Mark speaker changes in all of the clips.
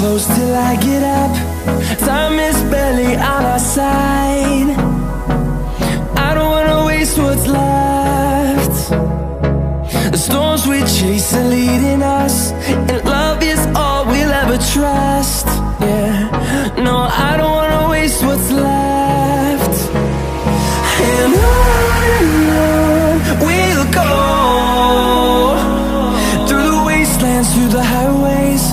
Speaker 1: close till I get up. Time is barely on our side. I don't wanna waste what's left. The storms we chase are leading us, and love is all we'll ever trust. Yeah, no, I don't wanna waste what's left. And on we'll go, through the wastelands, through the highways,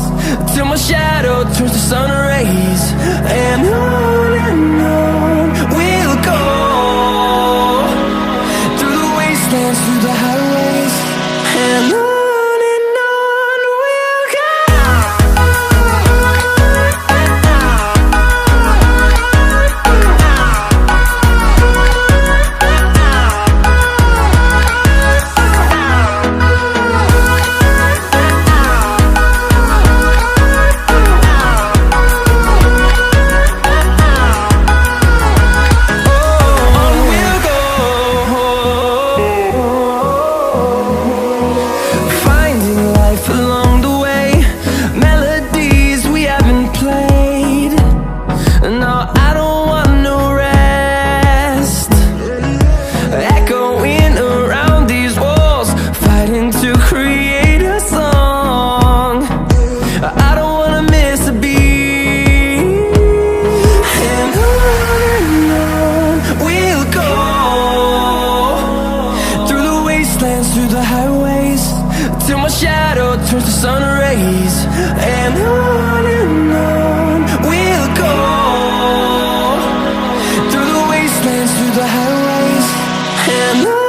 Speaker 1: till my shadow turns to sun rays. And on we'll go, through the wastelands, through the highways, and on. Through the highways, till my shadow turns to sun rays. And on we'll go, through the wastelands, through the highways, and on.